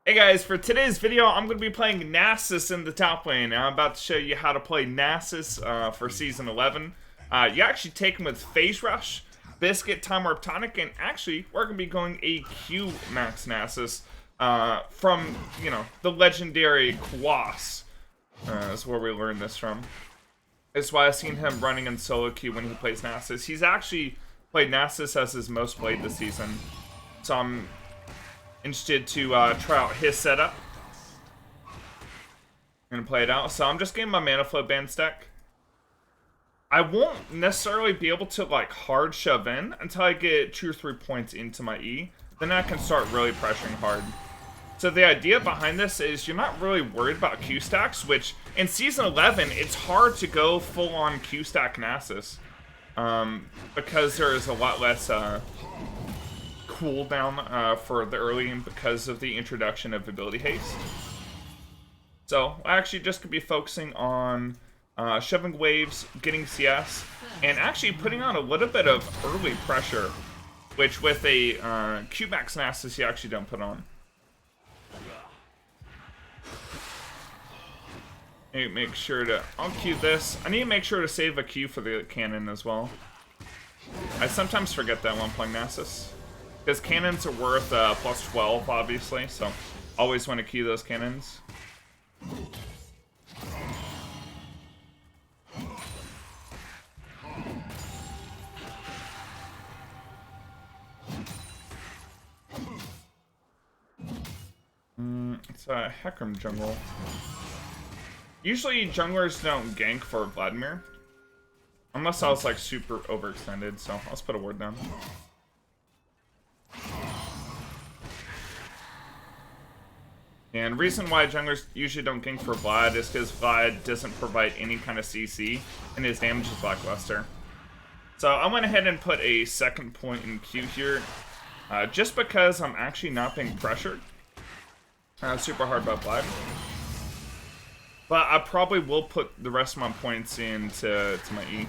Hey guys, for today's video, I'm going to be playing NASUS in the top lane. I'm about to show you how to play NASUS for Season 11. You actually take him with Phase Rush, Biscuit, Time Warp Tonic, and actually, we're going to be going AQ Max NASUS from, the legendary Quas. Is where we learned this from. That's why I've seen him running in solo queue when he plays NASUS. He's actually played NASUS as his most played this season. So I'm interested to try out his setup. I'm gonna play it out. So I'm just getting my mana flow band stack. I won't necessarily be able to like hard shove in until I get 2 or 3 points into my E. Then I can start really pressuring hard. So the idea behind this is you're not really worried about Q stacks, which in Season 11 it's hard to go full on Q stack NASUS because there is a lot less cooldown for the early game because of the introduction of ability haste. So I actually just could be focusing on shoving waves, getting CS, and actually putting on a little bit of early pressure, which with a Q-Max NASUS you actually don't put on. Make sure to, I'll Q this. I need to make sure to save a Q for the cannon as well. I sometimes forget that when playing NASUS. Because cannons are worth plus 12, obviously, so always want to Q those cannons. It's a Hecarim jungle. Usually junglers don't gank for Vladimir. Unless I was like super overextended, so let's put a ward down. And reason why junglers usually don't gank for Vlad is because Vlad doesn't provide any kind of CC, and his damage is lackluster. So I went ahead and put a second point in Q here, just because I'm actually not being pressured super hard by Vlad. But I probably will put the rest of my points into my E.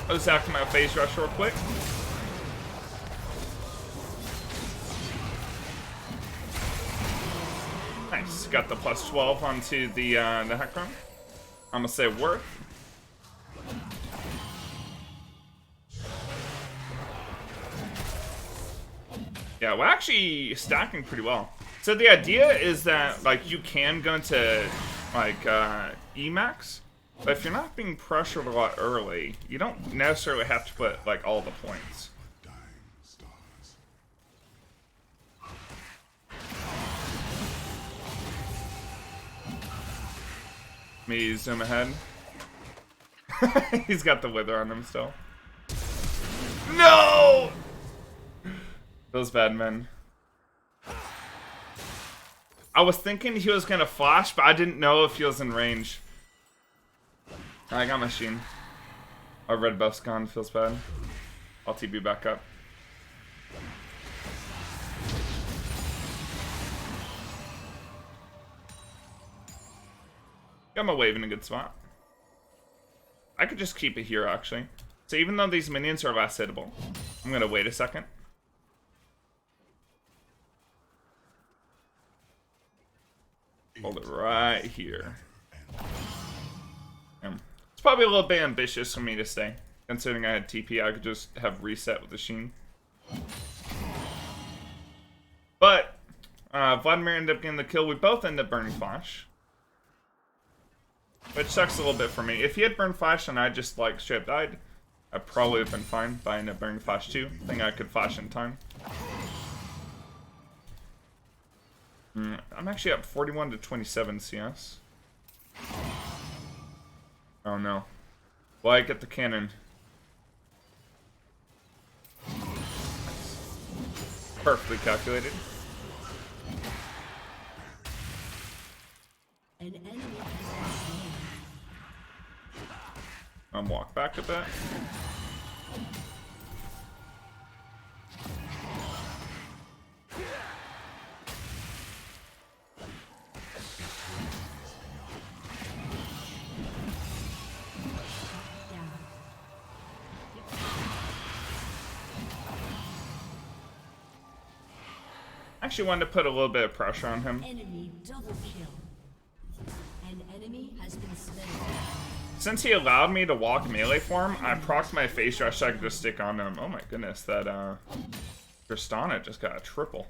I'll just activate my phase rush real quick. Nice, got the plus 12 onto the Hecarim. I'm gonna say worth. Yeah, we're actually stacking pretty well. So the idea is that like you can go into like Emax, but if you're not being pressured a lot early, you don't necessarily have to put like all the points. Me zoom ahead. He's got the wither on him still. No! Those bad men. I was thinking he was gonna flash, but I didn't know if he was in range. I got my Sheen. Our red buff's gone, feels bad. I'll TB back up. Got my wave in a good spot. I could just keep it here actually. So even though these minions are last hittable, I'm gonna wait a second. Hold it right here. It's probably a little bit ambitious for me to stay. Considering I had TP, I could just have reset with the Sheen. But, Vladimir ended up getting the kill. We both ended up burning Flash. Which sucks a little bit for me. If he had burned Flash and I just, like, straight up died, I'd probably have been fine, but I ended up burning Flash too. I think I could Flash in time. I'm actually up 41 to 27 CS. Oh no. Well, I get the cannon. Perfectly calculated. Walk back a bit. Actually wanted to put a little bit of pressure on him. Enemy double kill. An enemy has been slain. Since he allowed me to walk melee form, I procced my face rush so I could just stick on him. Oh my goodness, that Tristana just got a triple.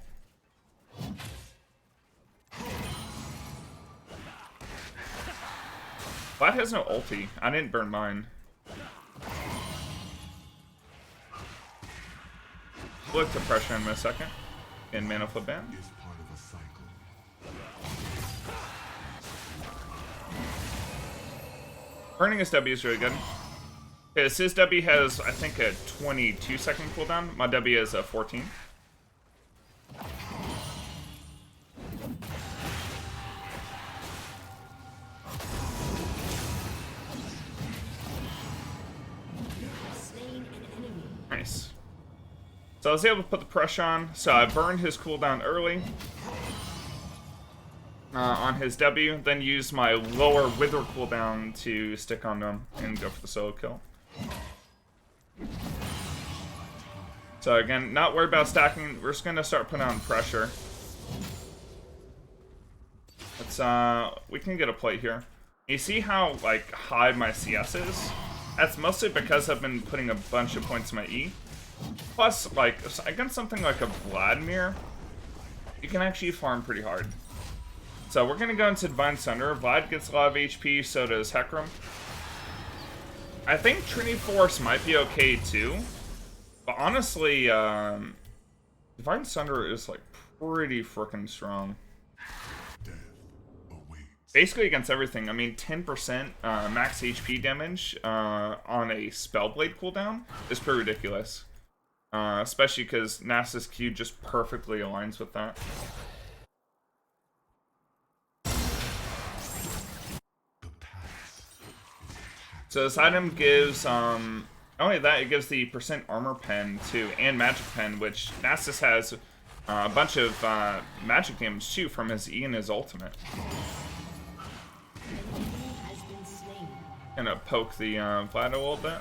Vlad has no ulti. I didn't burn mine. Look to pressure him in a second. In mana flip ban. Burning his W is really good. Okay, his W has, I think, a 22-second cooldown. My W is a 14. Nice. So I was able to put the pressure on. So I burned his cooldown early on his W, then used my lower wither cooldown to stick on him and go for the solo kill. So again, not worried about stacking. We're just gonna start putting on pressure. Let's we can get a plate here. You see how like high my CS is? That's mostly because I've been putting a bunch of points in my E. Plus, like, against something like a Vladimir, you can actually farm pretty hard. So we're gonna go into Divine Sunder. Vlad gets a lot of HP, so does Hecarim. I think Trinity Force might be okay too. But honestly, Divine Sunder is like pretty freaking strong. Basically against everything. I mean, 10% max HP damage on a Spellblade cooldown is pretty ridiculous. Especially because NASUS Q just perfectly aligns with that. So this item gives, only that, it gives the percent armor pen too, and magic pen, which NASUS has a bunch of magic damage too from his E and his ultimate. Gonna poke the Vlad a little bit.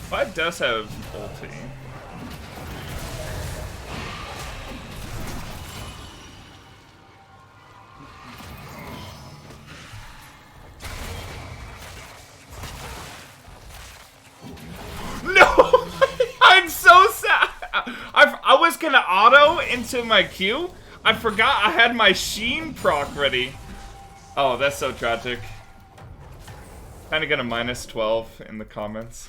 Vlad does have ulti. No! I'm so sad! I was gonna auto into my Q. I forgot I had my Sheen proc ready. Oh, that's so tragic. Kinda get a -12 in the comments.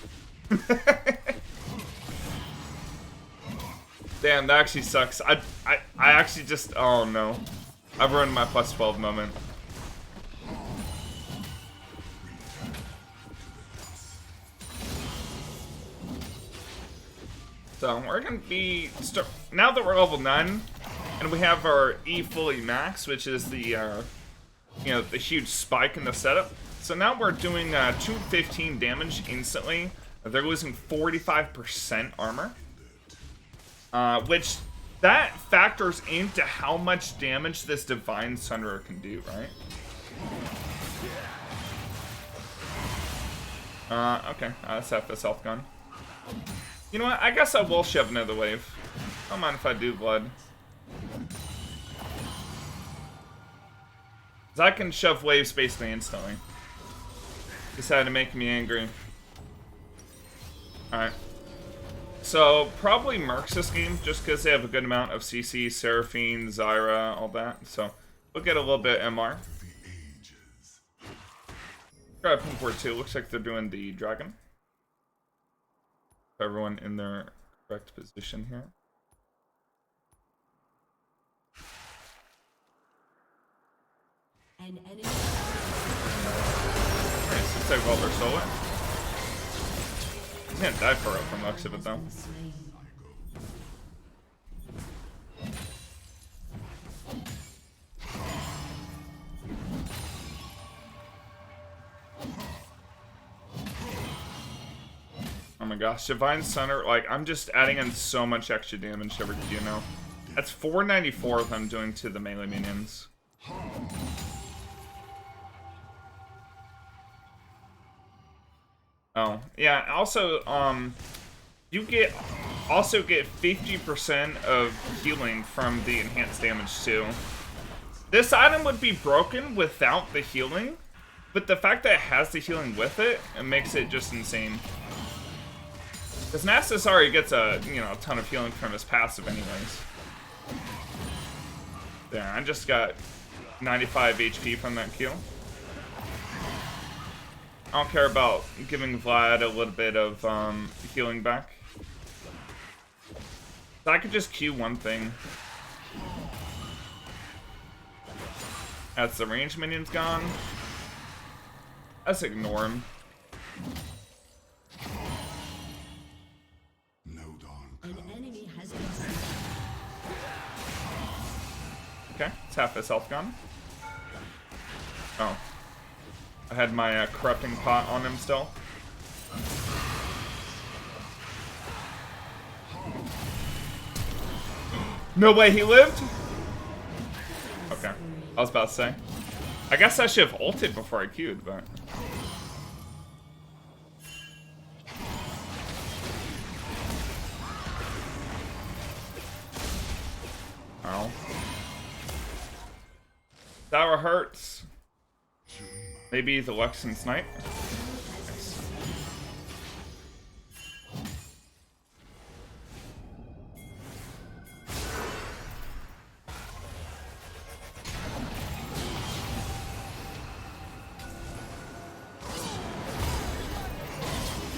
Damn, that actually sucks. I actually just, oh no. I've ruined my +12 moment. So we're gonna be, now that we're level 9, and we have our E fully max, which is the, you know, the huge spike in the setup. So now we're doing 215 damage instantly. They're losing 45% armor. Which, that factors into how much damage this Divine Sunderer can do, right? Okay, let's have this health gun. You know what, I guess I will shove another wave. Don't mind if I do, Blood. Because I can shove waves basically instantly. Decided to make me angry. Alright. So, probably Mercs this game, just because they have a good amount of CC, Seraphine, Zyra, all that. So, we'll get a little bit MR. Grab pink word too. Looks like they're doing the dragon. Everyone in their correct position here. An enemy. Nice, looks like Welder stole it. He's gonna die for it from looks of it though. Oh my gosh, Divine Sunner, like, I'm just adding in so much extra damage every Q now. That's 494 if I'm doing to the melee minions. Oh, yeah, also, you get also get 50% of healing from the enhanced damage too. This item would be broken without the healing, but the fact that it has the healing with it, it makes it just insane. Because NASUS already gets a ton of healing from his passive anyways. There, I just got 95 HP from that kill. I don't care about giving Vlad a little bit of healing back. So I could just Q one thing. That's the range minion's gone. Let's ignore him. An enemy has been slain. Okay, it's half his health gone. Oh. I had my corrupting pot on him still. No way he lived? Okay. I was about to say. I guess I should have ulted before I queued, but... Oh. Tower hurts. Maybe the Luxon snipe. Nice.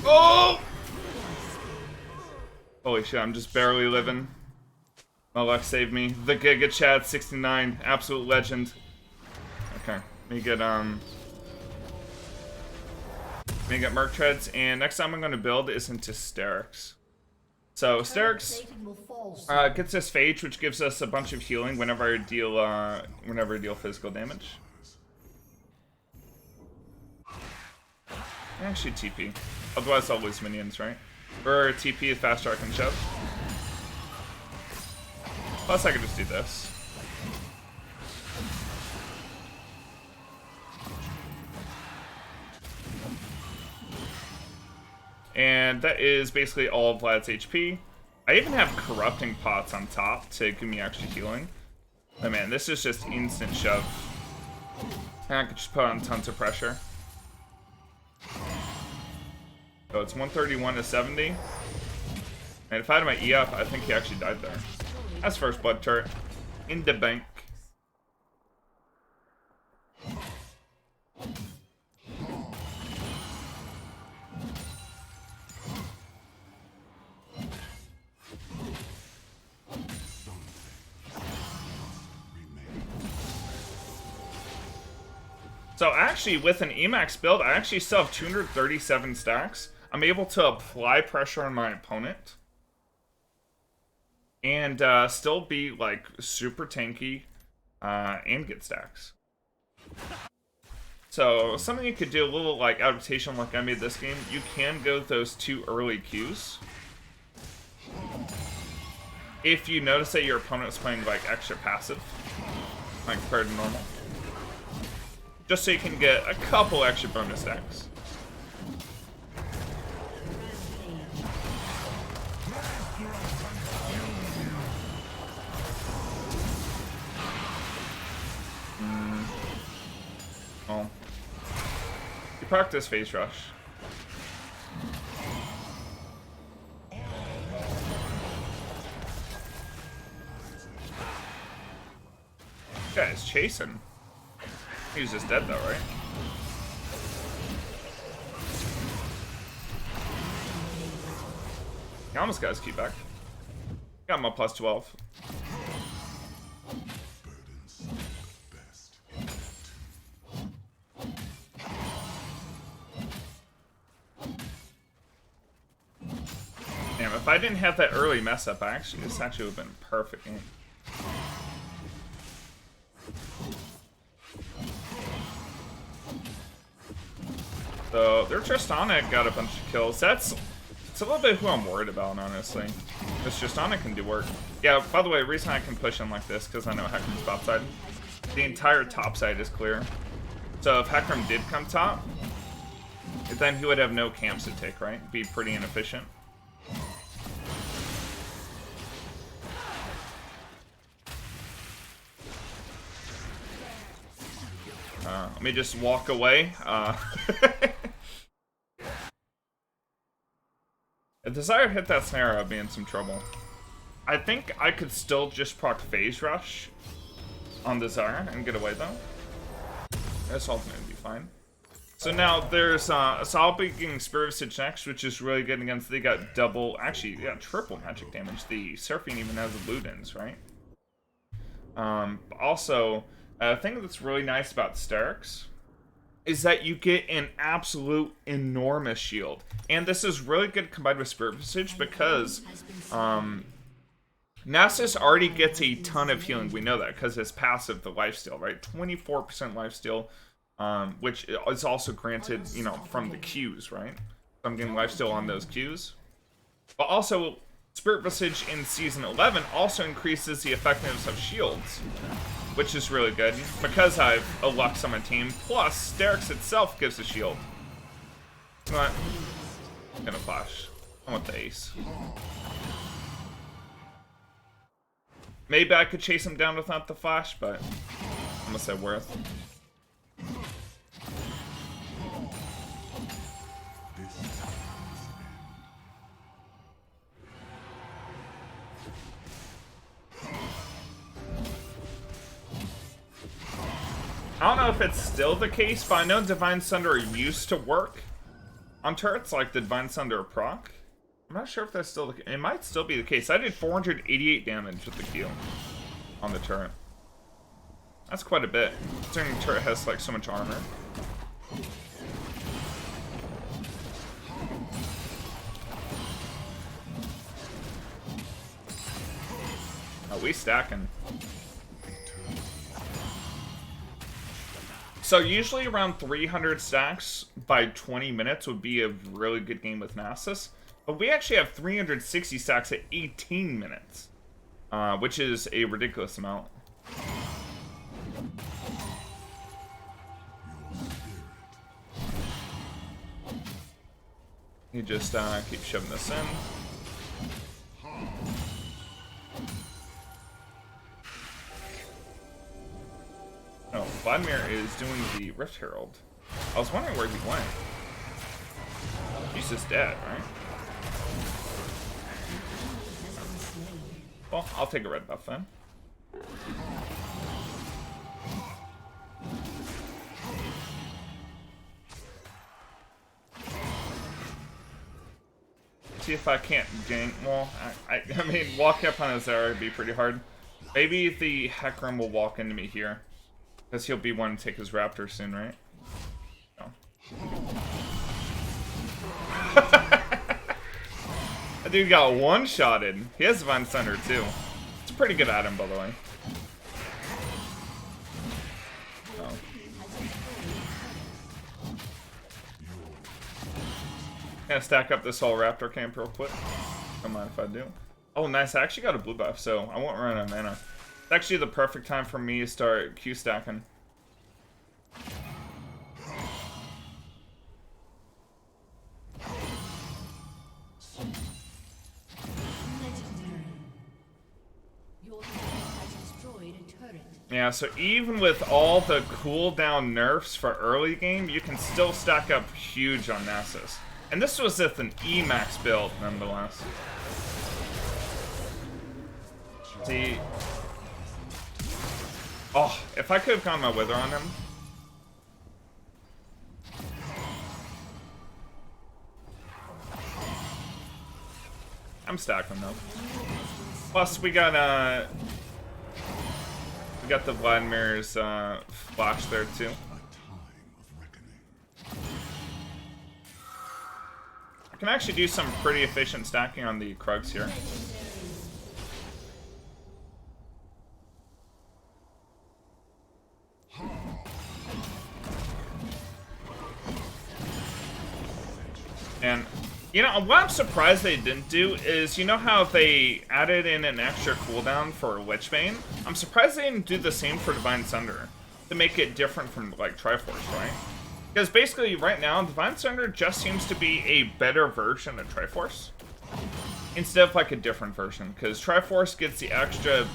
Oh! Holy shit, I'm just barely living. My luck saved me. The Giga Chad 69, absolute legend. Okay, let me get Merc Treads, and next time I'm going to build is into Sterix. So Sterix gets us Phage, which gives us a bunch of healing whenever I deal physical damage. Actually TP. Otherwise I'll lose minions, right? Or TP is faster I can shove. Plus I could just do this. And that is basically all of Vlad's HP. I even have corrupting pots on top to give me extra healing. Oh man, this is just instant shove. And I could just put on tons of pressure. So it's 131 to 70. And if I had my E up, I think he actually died there. That's first blood turret. In the bank. So actually, with an Emax build, I actually still have 237 stacks. I'm able to apply pressure on my opponent. And still be, like, super tanky and get stacks. So, something you could do, a little, like, adaptation like I made this game, you can go those 2 early Qs. If you notice that your opponent's playing, like, extra passive, like, compared to normal. Just so you can get a couple extra bonus stacks. Oh. You practice face rush. This guy is chasing. He was just dead though, right? He almost got his key back. Got him a plus 12. Damn, if I didn't have that early mess up, this actually would have been a perfect game. So their Tristana got a bunch of kills. It's a little bit who I'm worried about, honestly. Because Tristana can do work. Yeah, by the way, the reason I can push him like this, because I know Heckram's top side. The entire top side is clear. So if Heckram did come top, then he would have no camps to take, right? Be pretty inefficient. me just walk away. If Desire hit that snare, I'd be in some trouble. I think I could still just proc Phase Rush on Desire and get away though. This ultimate would be fine. So now there's I'll be getting Spirit Visage next, which is really good against. They got double, actually, yeah, triple magic damage. The Seraphine even has Ludens, right? Also, a thing that's really nice about Sterix is that you get an absolute enormous shield, and this is really good combined with Spirit Visage because NASUS already gets a ton of healing. We know that because it's passive, the lifesteal, right? 24% lifesteal. Which is also granted, you know, from the Qs, right? So I'm getting lifesteal on those Qs. But also, Spirit Visage in Season 11 also increases the effectiveness of shields, which is really good, because I have a Lux on my team, plus Sterix itself gives a shield. You know what? I'm gonna flash. I want the ace. Maybe I could chase him down without the flash, but I'm gonna say worth. I don't know if it's still the case, but I know Divine Sunder used to work on turrets like the Divine Sunder proc. I'm not sure if that's still the case. It might still be the case. I did 488 damage with the Q on the turret. That's quite a bit, considering the turret has like so much armor. Oh, we stacking. So usually around 300 stacks by 20 minutes would be a really good game with NASUS. But we actually have 360 stacks at 18 minutes, which is a ridiculous amount. You just keep shoving this in. Oh, Vladimir is doing the Rift Herald. I was wondering where he went. He's just dead, right? Well, I'll take a red buff then. See if I can't gank. Well, I mean, walk up on his area would be pretty hard. Maybe the Hecarim will walk into me here. Because he'll be wanting to take his Raptor soon, right? No. That dude got one-shotted. He has Divine Sunder, too. It's a pretty good item, by the way. Oh. Gonna stack up this whole Raptor camp real quick. Don't mind if I do. Oh, nice. I actually got a blue buff, so I won't run out of mana. It's actually the perfect time for me to start Q stacking. Yeah, so even with all the cooldown nerfs for early game, you can still stack up huge on NASUS. And this was with an E-Max build, nonetheless. See... Oh, if I could have gone my Wither on him. I'm stacking though. Plus we got the Vladimir's flash there too. I can actually do some pretty efficient stacking on the Krugs here. And, you know, what I'm surprised they didn't do is, you know how they added in an extra cooldown for Witchbane? I'm surprised they didn't do the same for Divine Sunder to make it different from, like, Triforce, right? Because basically, right now, Divine Sunder just seems to be a better version of Triforce instead of, like, a different version. Because Triforce gets the extra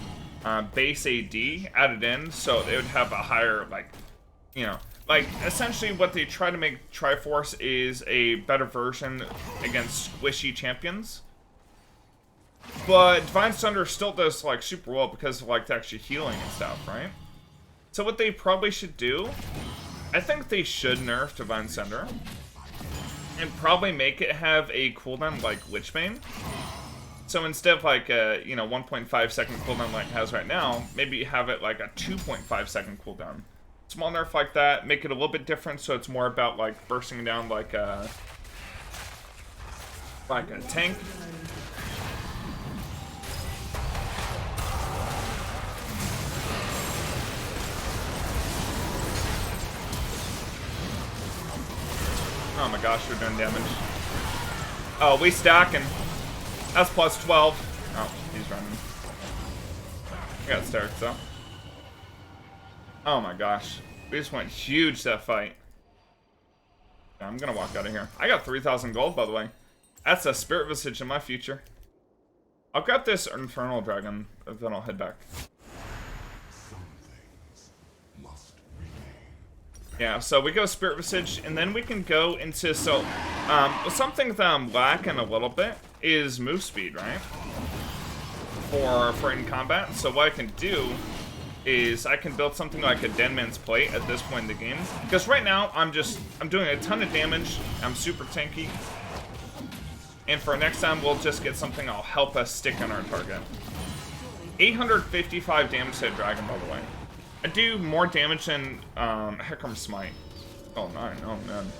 base AD added in, so it would have a higher, like, you know, like, essentially what they try to make Triforce is a better version against squishy champions. But Divine Thunder still does, like, super well because of, like, the extra healing and stuff, right? So what they probably should do, I think they should nerf Divine Thunder. And probably make it have a cooldown like Lichbane. So instead of like a, 1.5 second cooldown like it has right now, maybe have it like a 2.5 second cooldown. Small nerf like that, make it a little bit different so it's more about like bursting down like a tank. Oh my gosh, we're doing damage. Oh, we stacking. That's plus 12. Oh, he's running. I got Stark though. Oh my gosh. We just went huge that fight. Yeah, I'm gonna walk out of here. I got 3,000 gold, by the way. That's a Spirit Visage in my future. I'll grab this Infernal Dragon, then I'll head back. Yeah, so we go Spirit Visage, and then we can go into, something that I'm lacking a little bit is move speed, right? For in combat. So what I can do is I can build something like a Dead Man's Plate at this point in the game. Because right now, I'm doing a ton of damage, I'm super tanky. And for next time, we'll just get something that'll help us stick on our target. 855 damage to a dragon, by the way. I do more damage than Hecarim Smite. Oh, 9. Oh, man.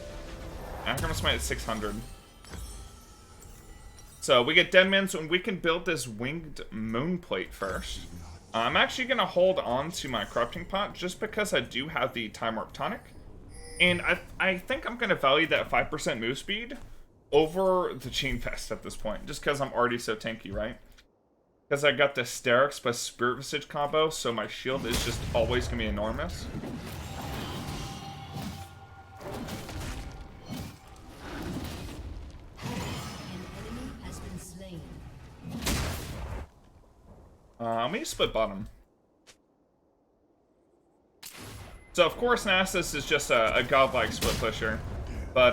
Hecarim Smite is 600. So we get Dead Man's, and we can build this Winged Moon Plate first. I'm actually going to hold on to my Corrupting Pot just because I do have the Time Warp Tonic. And I think I'm going to value that 5% move speed over the Chain Fest at this point. Just because I'm already so tanky, right? Because I got the Sterix plus Spirit Visage combo, so my shield is just always going to be enormous. An enemy has been slain. I'm going to split bottom. So, of course, NASUS is just a godlike split pusher. But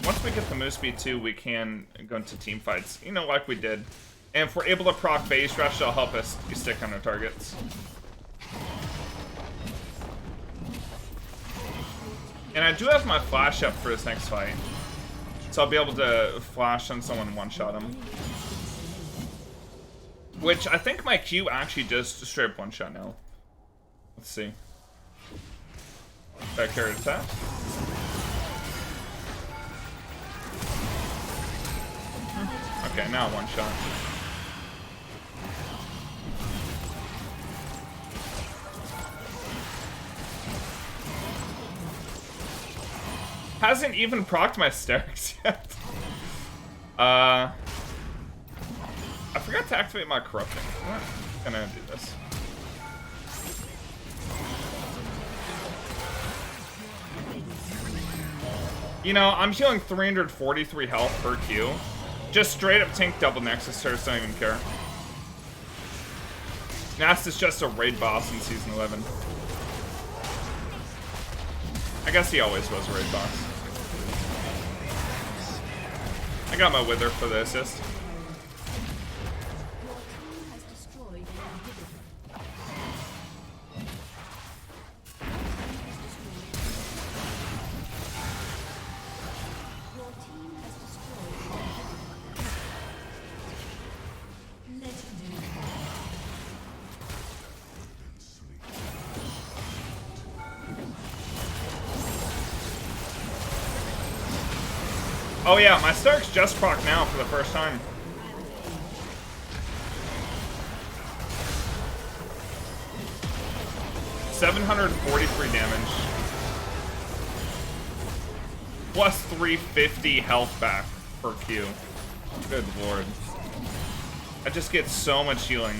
once we get the move speed too, we can go into team fights, like we did. And if we're able to proc Phase Rush, it'll help us stick on our targets. And I do have my flash up for this next fight. So I'll be able to flash on someone and one-shot him. Which, I think my Q actually just straight up one-shot now. Let's see. Back here attack. Okay, now one-shot. Hasn't even procced my Sterix yet. I forgot to activate my Corrupting. I'm gonna do this. I'm healing 343 health per Q. Just straight up tank double Nexus Terrors, don't even care. NASUS is just a raid boss in Season 11. I guess he always was a raid boss. I got my Wither for the assist. Oh yeah, my Stark's just proc now for the first time. $743 damage. Plus 350 health back per Q. Good lord. I just get so much healing.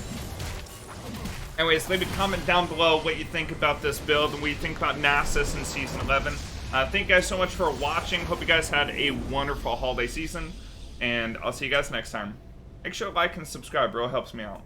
Anyways, leave a comment down below what you think about this build and what you think about NASUS in Season 11. Thank you guys so much for watching. Hope you guys had a wonderful holiday season. And I'll see you guys next time. Make sure to like and subscribe, bro. It helps me out.